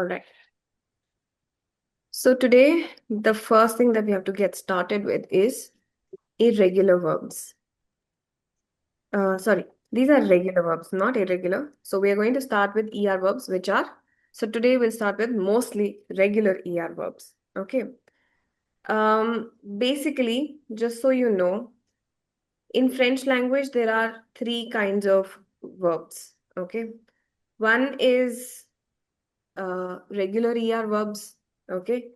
All right. So today, the first thing that we have to get started with is irregular verbs. Sorry, these are regular verbs, not irregular. So we are going to start with ER verbs, which are, so today we'll start with mostly regular ER verbs. Okay. Basically, just so you know, in French language, there are three kinds of verbs. Okay. One is regular ER verbs. Okay.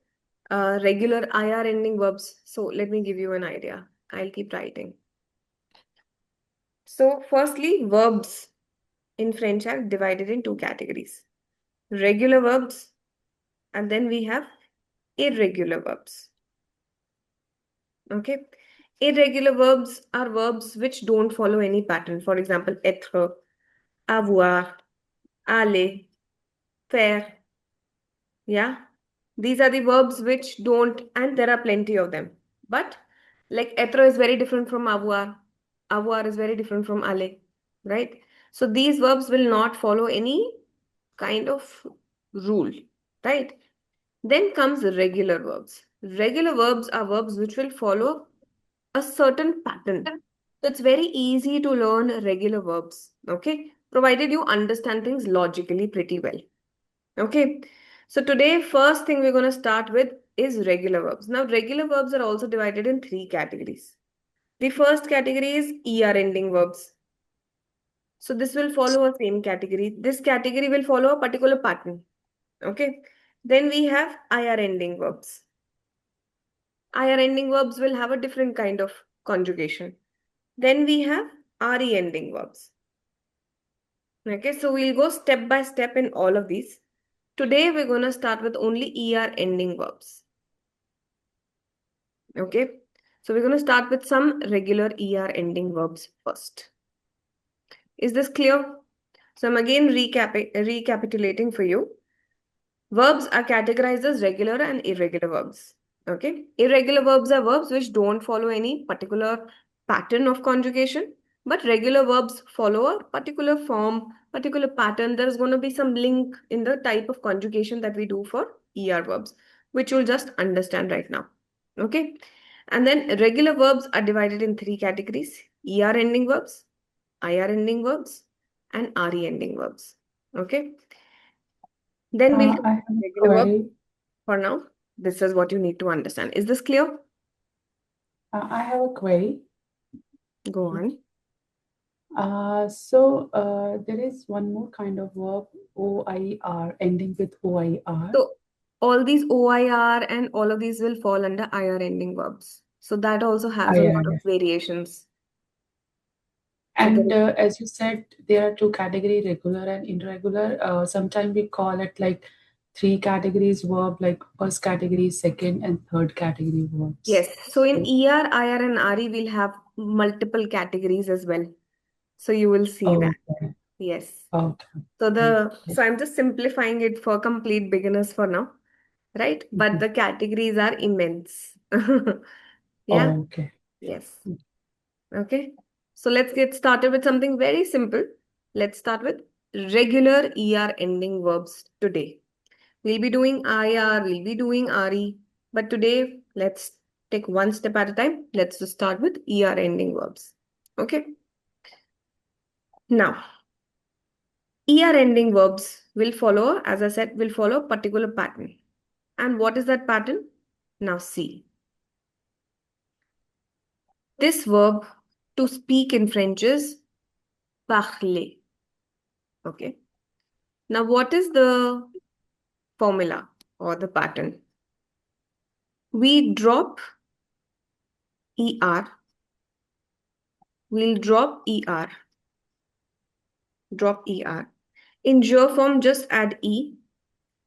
Regular IR ending verbs. So let me give you an idea. I'll keep writing. So firstly, verbs in French are divided in two categories. Regular verbs, and then we have irregular verbs. Okay. Irregular verbs are verbs which don't follow any pattern. For example, être, avoir, aller, faire. Yeah. These are the verbs which don't, and there are plenty of them. But like être is very different from avoir. Avoir is very different from aller, right? So these verbs will not follow any kind of rule, right? Then comes regular verbs. Regular verbs are verbs which will follow a certain pattern. So it's very easy to learn regular verbs, okay? Provided you understand things logically pretty well. Okay. So today, first thing we're going to start with is regular verbs. Now, regular verbs are also divided in three categories. The first category is ER ending verbs. So this will follow a same category. This category will follow a particular pattern. Okay. Then we have IR ending verbs. IR ending verbs will have a different kind of conjugation. Then we have RE ending verbs. Okay, so we'll go step by step in all of these. Today we're going to start with only ER ending verbs. Okay, so we're going to start with some regular ER ending verbs first. Is this clear? So I'm again recapitulating for you. Verbs are categorized as regular and irregular verbs. Okay, irregular verbs are verbs which don't follow any particular pattern of conjugation, but regular verbs follow a particular form, particular pattern. There's going to be some link in the type of conjugation that we do for ER verbs, which you'll just understand right now. Okay, and then regular verbs are divided in three categories: ER ending verbs, IR ending verbs, and RE ending verbs. Okay. Then we'll I have a regular verbs. query. For now, this is what you need to understand. Is this clear? I have a query. Go on. There is one more kind of verb, OIR, ending with OIR. So all these OIR and all of these will fall under IR ending verbs. So that also has a Yeah, lot of yes. variations. So And as you said, there are two categories, regular and irregular. Sometimes we call it like three categories verb, like first category, second, and third category verbs. yes. So in So, ER, IR, and RE, we'll have multiple categories as well. So you will see that. okay, Yes. okay, So okay. so I'm just simplifying it for complete beginners for now, right? But Mhm. the categories are immense. Yeah. Okay. Yes. Okay. So let's get started with something very simple. Let's start with regular ER ending verbs today. We'll be doing IR, we'll be doing RE, but today let's take one step at a time. Let's just start with ER ending verbs. Okay. Now, ER ending verbs will follow, as I said, will follow a particular pattern. And what is that pattern? Now, see. This verb to speak in French is parler. Okay. Now, what is the formula or the pattern? We drop ER. We'll drop ER. Drop ER. In je form, just add E.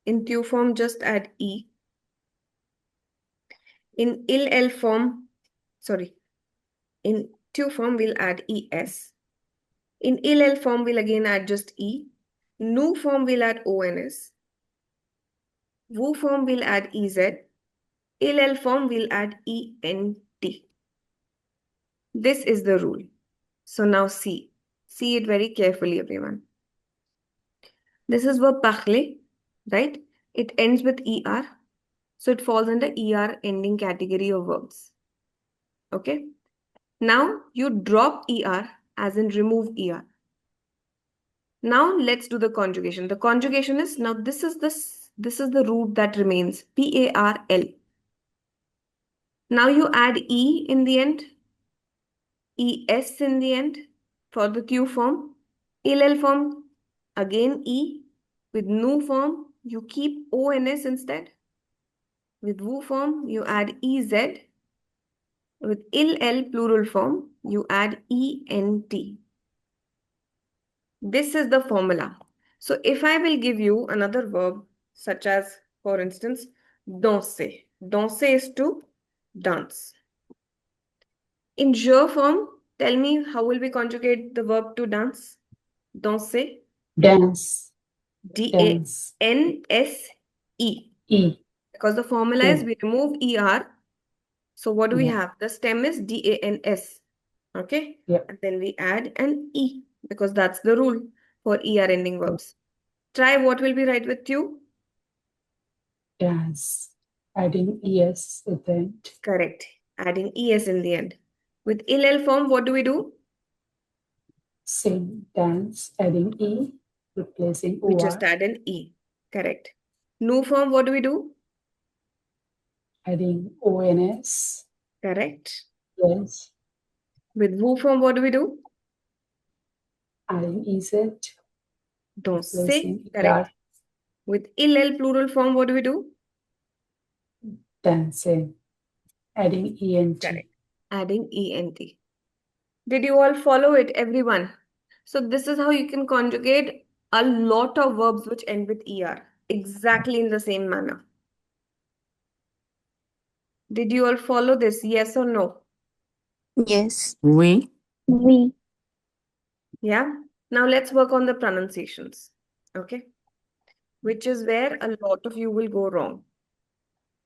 In tu form, just add E. In il form, sorry. In tu form, we'll add ES. In il form, we'll again add just E. Nu form, we'll add ONS. Vu form, we'll add EZ. Il form, we'll add ENT. This is the rule. So now see. See it very carefully, everyone. This is verb parler, right? It ends with ER. So it falls under ER ending category of verbs. Okay. Now you drop ER as in remove ER. Now let's do the conjugation. The conjugation is, now this is the root that remains, PARL. Now you add E in the end, ES in the end for the Q form. LL form, again E. With NU form, you keep ONS instead. With WU form, you add EZ. With ILL plural form, you add ENT. This is the formula. So if I will give you another verb, such as, for instance, danser. Danser is to dance. In je form, tell me how will we conjugate the verb to dance? Danser. Dance. Dance. D-A-N-S-E. E. Because the formula is we remove ER. So what do we Yeah. have? The stem is D-A-N-S. Okay? Yeah. And then we add an E because that's the rule for ER ending verbs. Try what will be right with you. Dance. Adding ES at the end. Correct. Adding ES in the end. With ILL form, what do we do? Same. Dance. Adding E. Replacing We OR. just add an E. Correct. NU form, what do we do? Adding ONS. Correct. Yes. With WU form, what do we do? Adding EZ. Don't say. Replacing Correct. ER. With ILL plural form, what do we do? Dancing. Adding ENT. Correct. Adding ENT. Did you all follow it, everyone? So this is how you can conjugate a lot of verbs which end with ER. Exactly in the same manner. Did you all follow this? Yes or no? Yes. Oui. Oui. Yeah. Now let's work on the pronunciations. Okay. Which is where a lot of you will go wrong.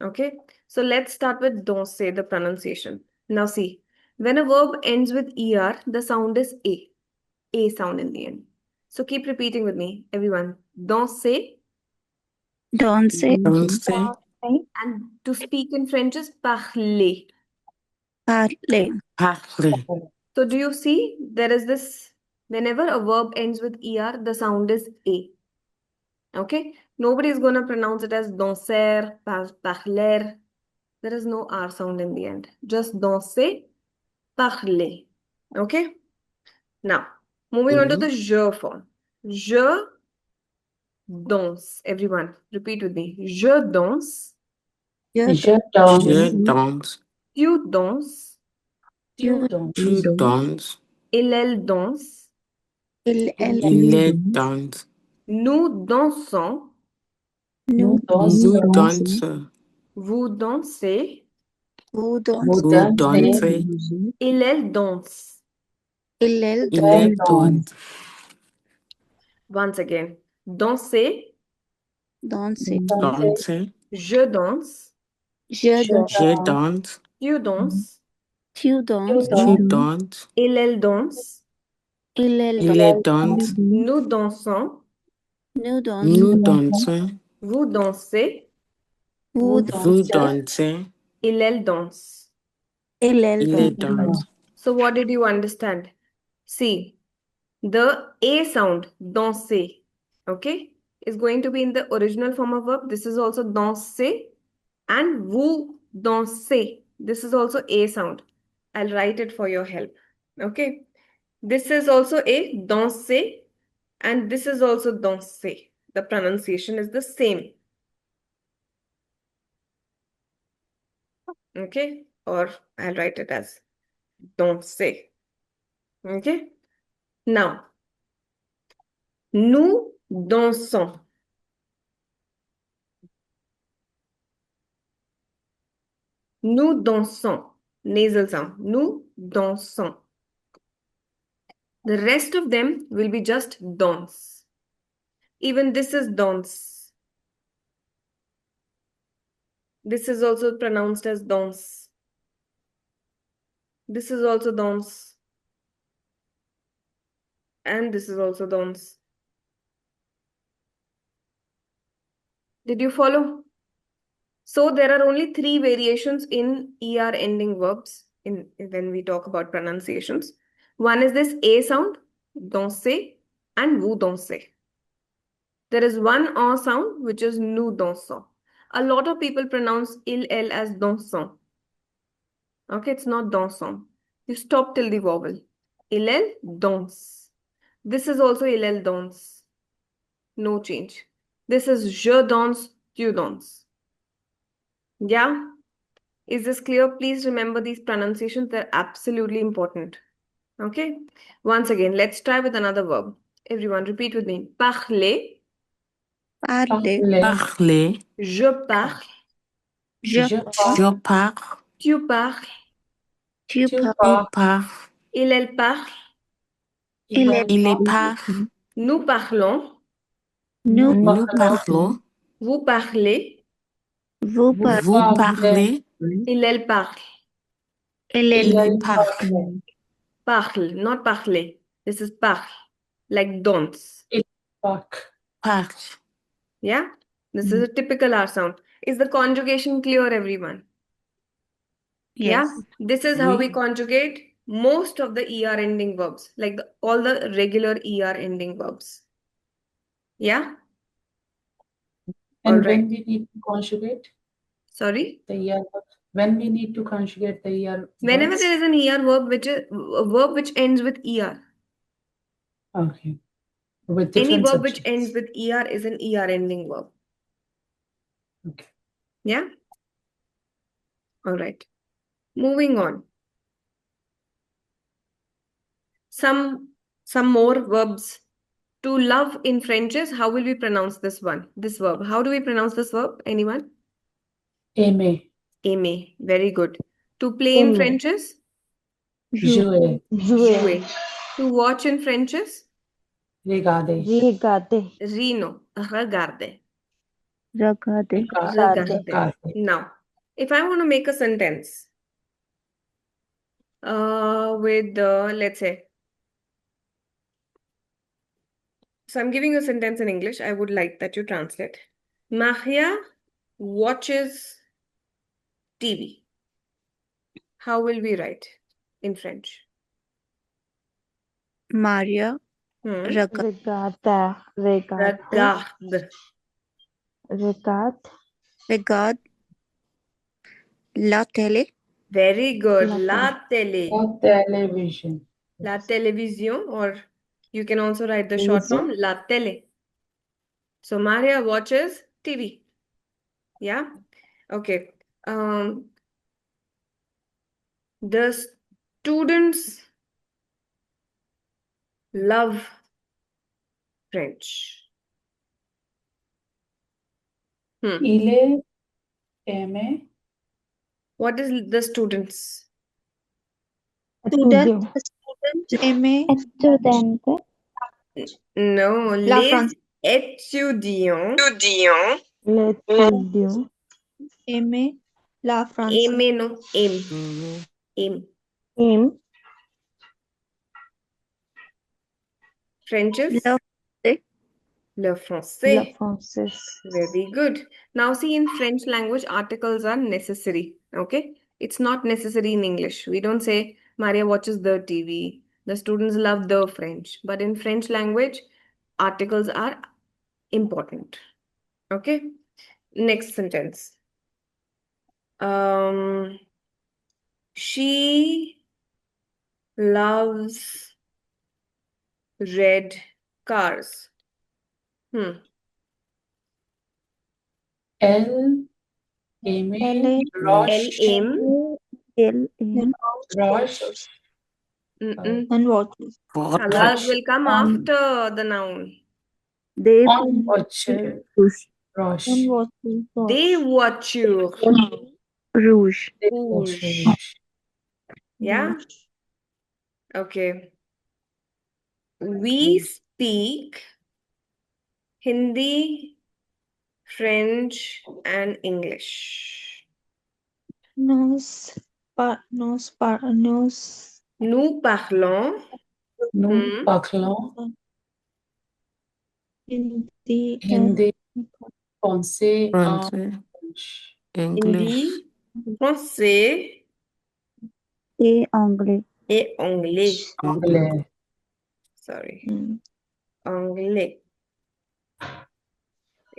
Okay. So let's start with don't say the pronunciation. Now see, when a verb ends with ER, the sound is A. A sound in the end. So keep repeating with me, everyone. Don't say. Don't say. Don't say. And to speak in French is parler. Parler. Parler. So do you see there is this, whenever a verb ends with ER, the sound is A. Okay? Nobody is going to pronounce it as danser, parler. There is no R sound in the end. Just danser, parler. Okay? Now, moving on to the je form. Je danse. Everyone, repeat with me. Je danse. Je Je danse. Je danse. danse. Tu danses. Tu danses. Tu danses. Elle danse. Il, elle, Il danse. Nous dansons. nous, Nous Nous dansons. dansons. Vous dansez. vous dansez. Vous Vous dansez. dansez. Elle danse. Il, elle Il Elle danse. danse. Once again. Danser. danse. Danser. Danser. Je danse. Je danse. Je danse. danse. Tu danses. Tu Tu danses. Tu danses. danses. Elle danse. Il, elle Il danse. danse. Nous dansons. Nous dansons. Nous dansons. Vous dansez. Vous Vous dansez. Vous dansez. dansez. Elle danse. Il, elle Il danse. danse. So what did you understand? See, the A sound, danser, okay, is going to be in the original form of verb. This is also danser. And vous dansez. This is also A sound. I'll write it for your help. Okay. This is also a danser. And this is also danser. The pronunciation is the same. Okay. Or I'll write it as danser. Okay. Now, nous dansons. Nous dansons. Nasal sound. Nous dansons. The rest of them will be just dance. Even this is dance. This is also pronounced as dance. This is also dance. And this is also dance. Did you follow? So there are only 3 variations in ER ending verbs when we talk about pronunciations. One is this A sound, danser, and vous danser. There is one O sound, which is nous dansons. A lot of people pronounce il, elle as dansons. Okay, it's not dansons. You stop till the vowel. Il, elle, danse. This is also il, elle, danse. No change. This is je danse, tu danses. Yeah? Is this clear? Please remember these pronunciations. They're absolutely important. Okay? Once again, let's try with another verb. Everyone, repeat with me. Parler. Parler. Parler. Je parle. Je Je parle. Je parle. Tu parles. Tu Tu parles. Tu parles. parles. Il, elle parle. Il est Il est parle. parle. Nous parlons. Nous Nous parlons. parlons. Vous parlez. vous Vous parlez. Vous parlez. parlez. Il, elle parle. Il est Il Elle parle. parle. Parle, not parler. This is parle. Like dance. Il parle. Parle. Yeah? This is a typical R sound. Is the conjugation clear, everyone? Yes. Yeah? This is how we Oui. conjugate most of the ER ending verbs. Like all the regular ER ending verbs. Yeah? And All right. when we need to conjugate Sorry? the ER verb, when we need to conjugate the ER Whenever verbs, there is an ER verb which is a verb which ends with ER. okay, with Any different verb which subjects. ends with ER is an ER ending verb. Okay. Yeah? All right. Moving on. Some more verbs. To love in French is, how will we pronounce this one? This verb. How do we pronounce this verb? Anyone? Aimer, Aimer. Very good. To play in Aimer. French is? jouer, Jouer. To watch in French is? regarder, Rino. Regarder. Regarder. Regarder. Now, if I want to make a sentence with, let's say, so I'm giving you a sentence in English. I would like that you translate. Maria watches TV. How will we write in French? Maria. Regarde. Regarde la télé. Very good. La télé. or television. La télévision, or you can also write the short form, la télé. So Maria watches TV. Yeah? Okay. The students love French. Il aime What is the students? Student aime No, La les France. étudiants Aime la France. aimer, no, aim. Mhm. Aim. French is? Le Le français. Very good. Now see, in French language, articles are necessary. Okay? It's not necessary in English. We don't say Maria watches the TV. The students love the French. But in French language, articles are important. Okay? Next sentence. She loves red cars. elle aime Elle roche, aime. roche, And watches. Colors will come on- after the noun. They on voiture, roche, Des voitures. Rouge. Rouge. Yeah? Okay. We speak Hindi, French, and English. Nous Nous parlons nous parlons Hindi. Hindi, Français, Français, French. English, Hindi, français Et anglais. et anglais. Anglais. Sorry, Hmm. anglais.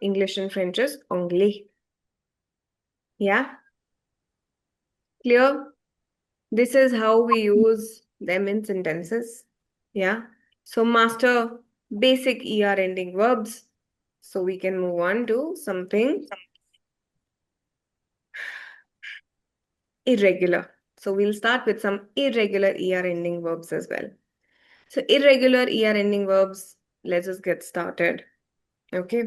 English and French is anglais. Yeah, clear? This is how we use them in sentences. Yeah. So master basic ER ending verbs. So we can move on to something irregular. So we'll start with some irregular ER ending verbs as well. So irregular ER ending verbs, let's just get started. Okay.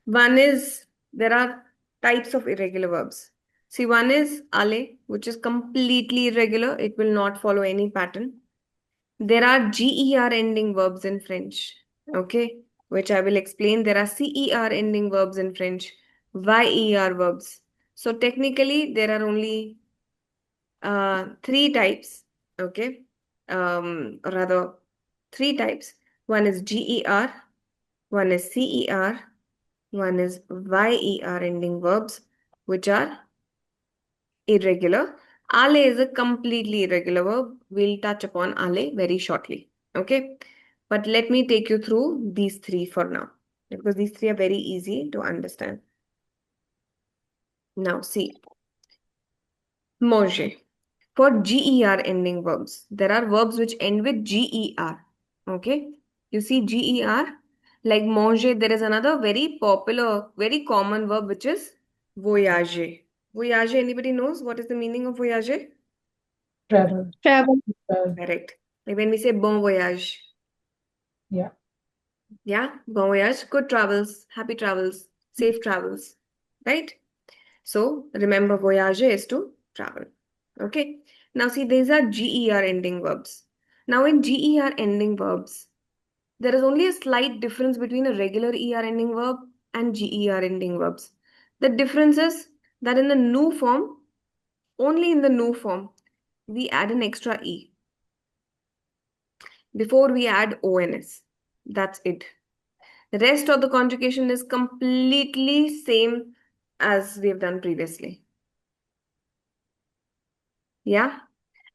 One is, there are types of irregular verbs. See, one is ale, which is completely irregular. It will not follow any pattern. There are GER ending verbs in French, okay, which I will explain. There are CER ending verbs in French, YER verbs. So technically, there are only three types, okay, or rather, three types. One is GER, one is CER, one is YER ending verbs, which are irregular. Ale is a completely irregular verb. We'll touch upon ale very shortly. Okay. But let me take you through these three for now, because these three are very easy to understand. Now, see, manger. For GER ending verbs, there are verbs which end with GER. Okay. You see GER, like manger, there is another very popular, very common verb which is voyager. Voyager, anybody knows what is the meaning of voyager? Travel. Travel. Correct. Like when we say bon voyage. Yeah. Yeah, bon voyage, good travels, happy travels, safe travels. Right? So remember, voyage is to travel. Okay. Now see, these are GER ending verbs. Now in GER ending verbs, there is only a slight difference between a regular ER ending verb and GER ending verbs. The difference is that in the new form, only in the new form, we add an extra E before we add ONS. That's it. The rest of the conjugation is completely same as we have done previously. Yeah.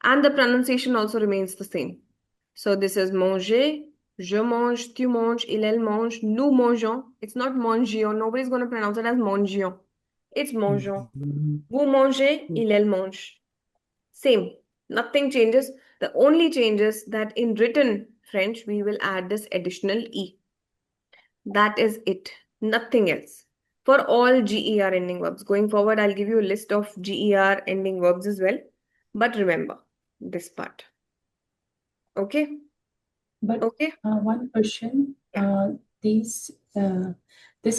And the pronunciation also remains the same. So this is manger, je mange, tu manges, il, elle mange, nous mangeons. It's not mangions. Nobody's going to pronounce it as mangions. It's mangeons. Vous mangez, il, elle mange. Same. Nothing changes. The only change is that in written French, we will add this additional E. That is it. Nothing else. For all GER ending verbs. Going forward, I'll give you a list of GER ending verbs as well. But remember this part. Okay? But Okay? one question. Yeah. This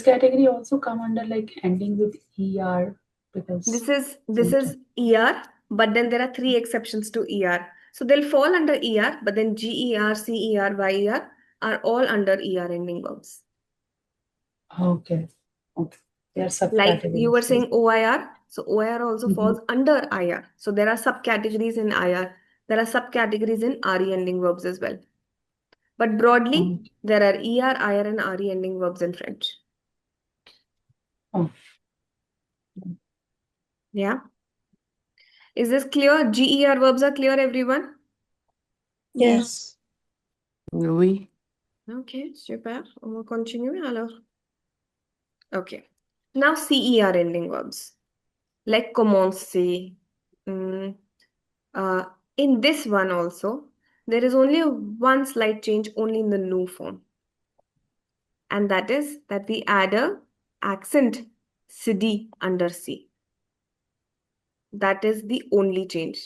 category also come under like ending with ER because This is ER, but then there are three exceptions to ER. So they'll fall under ER, but then GER, CER, YER are all under ER ending verbs. okay. Okay. They are Like you were subcategories. saying OIR, so OIR also falls under IR. So there are subcategories in IR. There are subcategories in RE ending verbs as well. But broadly, Okay. there are ER, IR, and RE ending verbs in French. Oh. Yeah. Is this clear? GER verbs are clear, everyone? Yes. oui, Ok, super. On va continuer alors. Okay. Now CER ending verbs. Like commencer. Mm, in this one also, there is only one slight change only in the new form. And that is that we add a accent CD under C. That is the only change.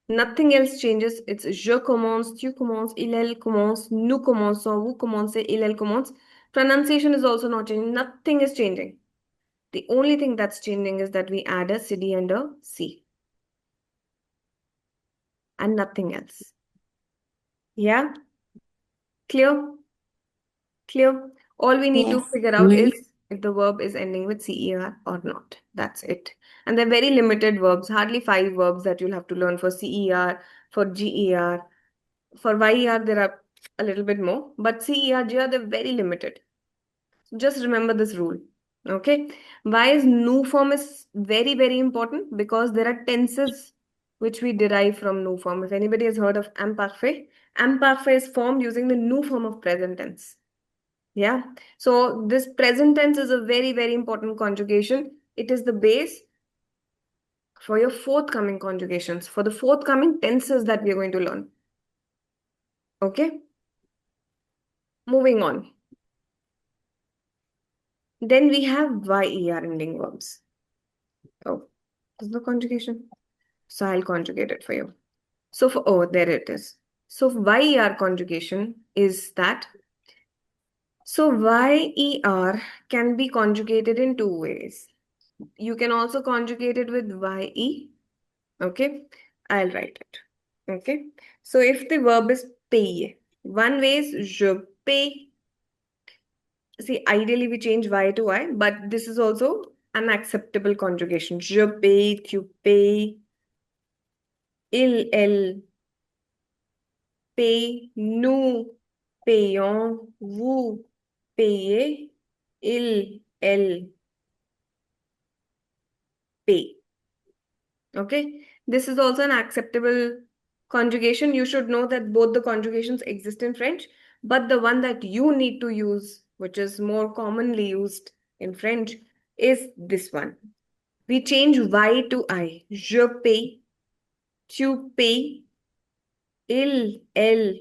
Nothing else changes. It's je commence, tu commences, il, elle commence, nous commençons, vous commencez, il, elle commence. Pronunciation is also not changing. Nothing is changing. The only thing that's changing is that we add a CD and a C. And nothing else. Yeah? Clear? Clear? All we need to Yes. figure out oui, is if the verb is ending with CER or not. That's it. And they're very limited verbs, hardly 5 verbs that you'll have to learn for CER, for GER. For YER, there are a little bit more, but CER, GER, they're very limited. So just remember this rule. Okay. Why is new form is very, very important? Because there are tenses which we derive from new form. If anybody has heard of imperfect is formed using the new form of present tense. Yeah. So this present tense is a very, very important conjugation. It is the base for your forthcoming conjugations, for the forthcoming tenses that we are going to learn. Okay. Moving on. Then we have YER ending verbs. Oh, this is the conjugation. So I'll conjugate it for you. So there it is. So YER conjugation is that. So YER can be conjugated in two ways. You can also conjugate it with YE. Okay, I'll write it. Okay, so if the verb is payer, one way is je paye. See, ideally we change Y to I, but this is also an acceptable conjugation. Je paye, tu payes, elle paye, nous payons, vous payez, elle paye. Okay, this is also an acceptable conjugation. You should know that both the conjugations exist in French, but the one that you need to use, which is more commonly used in French, is this one. We change Y to I. Je paye, tu payes, elle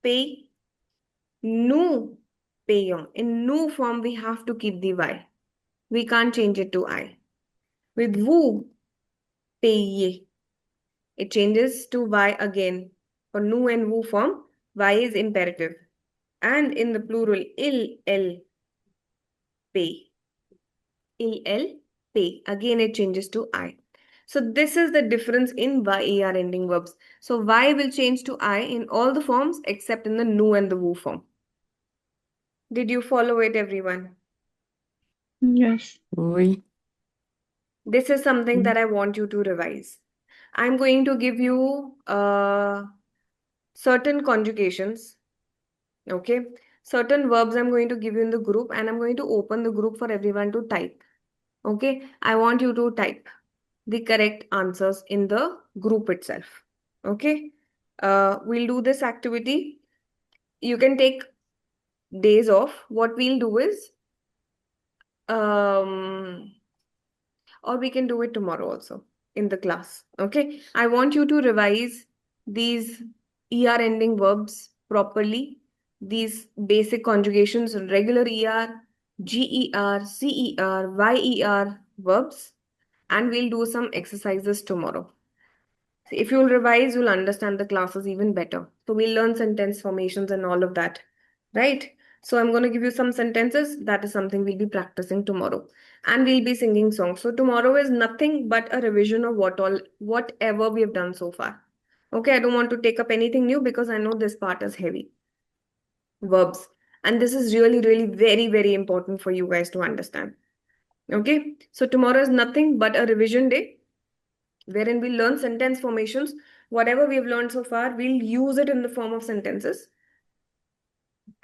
paye, nous payons. In nous form, we have to keep the Y. We can't change it to I. With vous payez, it changes to Y again. For nous and vous form, Y is imperative. And in the plural, elle paye. Elle paye. Again, it changes to I. So this is the difference in YER ending verbs. So Y will change to I in all the forms except in the nous and the vous form. Did you follow it, everyone? Yes. Oui. This is something that I want you to revise. I'm going to give you certain conjugations. Okay. Certain verbs I'm going to give you in the group, and I'm going to open the group for everyone to type. Okay. I want you to type the correct answers in the group itself. Okay. We'll do this activity. You can take days off. What we'll do is, or we can do it tomorrow also in the class. Okay. I want you to revise these ER ending verbs properly. These basic conjugations, regular ER, GER, CER, YER verbs, and we'll do some exercises tomorrow. If you'll revise, you'll understand the classes even better. So we'll learn sentence formations and all of that, right? So I'm going to give you some sentences. That is something we'll be practicing tomorrow. And we'll be singing songs. So tomorrow is nothing but a revision of whatever we have done so far. Okay, I don't want to take up anything new because I know this part is heavy. Verbs. And this is really, really very, very important for you guys to understand. Okay, so tomorrow is nothing but a revision day wherein we learn sentence formations. Whatever we've learned so far, we'll use it in the form of sentences.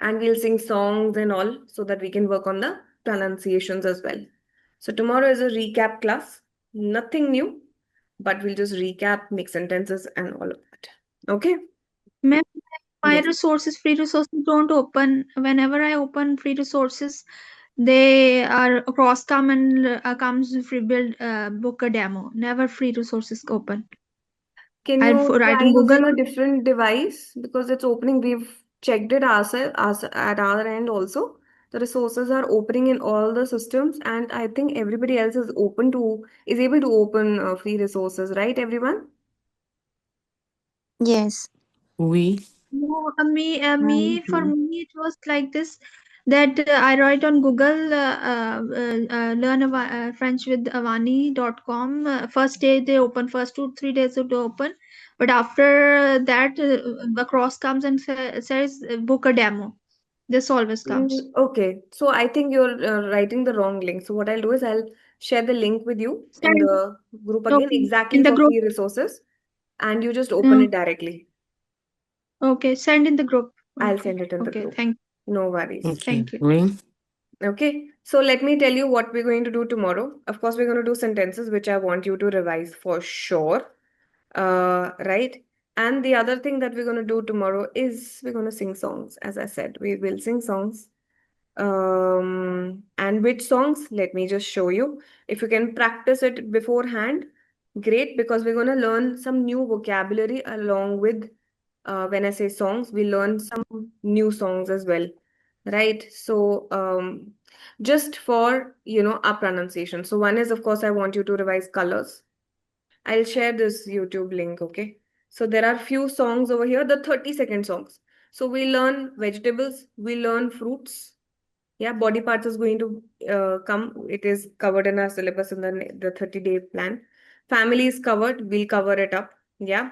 And we'll sing songs and all so that we can work on the pronunciations as well. So tomorrow is a recap class. Nothing new, but we'll just recap, make sentences and all of that. Okay? Ma'am, my Yes. resources, free resources don't open. Whenever I open free resources, they are cross come and comes free build book a demo. Never free resources open. Can I you write try in Google. using a different device? Because it's opening. We've checked it ourselves at our end also. The resources are opening in all the systems, and I think everybody else is able to open free resources, right, everyone? Yes. Oui. No, for Mhm. me, it was like this that I write on Google, learn French with Avani.com. First day they open, first 2 3 days they open, but after that, the cross comes and says book a demo. This always comes. Okay, so I think you're writing the wrong link. So what I'll do is I'll share the link with you in Send, the group again, okay, exactly in the for group. free resources, and you just open it directly. Okay, send in the group. I'll Okay, send it in the okay, group. thank No worries. Okay. you. Oui. Okay, so let me tell you what we're going to do tomorrow. Of course, we're going to do sentences which I want you to revise for sure. Right? And the other thing that we're going to do tomorrow is we're going to sing songs. As I said, we will sing songs. And which songs? Let me just show you. If you can practice it beforehand, great, because we're going to learn some new vocabulary along with, when I say songs, we learn some new songs as well, right? So, just for, our pronunciation. So one is, of course, I want you to revise colors. I'll share this YouTube link, okay? So there are few songs over here, the 30-second songs. So we learn vegetables, we learn fruits. Yeah, body parts is going to come. It is covered in our syllabus in the 30-day plan. Family is covered. We'll cover it up. Yeah.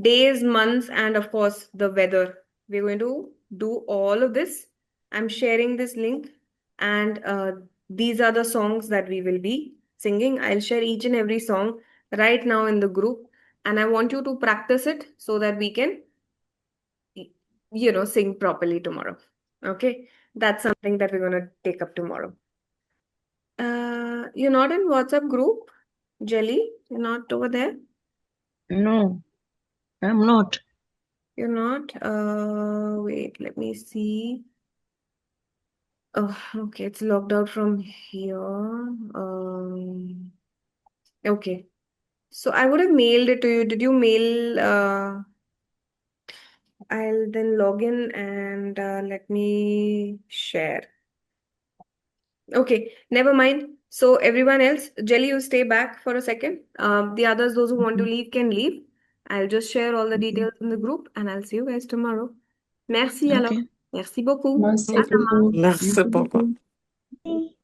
Days, months, and of course the weather. We're going to do all of this. I'm sharing this link, and these are the songs that we will be singing. I'll share each and every song right now in the group, and I want you to practice it so that we can, sing properly tomorrow. Okay. That's something that we're going to take up tomorrow. You're not in WhatsApp group, Jelly? You're not over there? No, I'm not. You're not? Wait, let me see. Oh, okay, it's logged out from here. Okay. So I would have mailed it to you. Did you mail? I'll then log in and let me share. Okay, never mind. So everyone else, Jelly, you stay back for a second. The others, those who want to leave, can leave. I'll just share all the details in the group and I'll see you guys tomorrow. Merci alors. Okay. Merci beaucoup. Merci À demain. beaucoup. Merci beaucoup. beaucoup.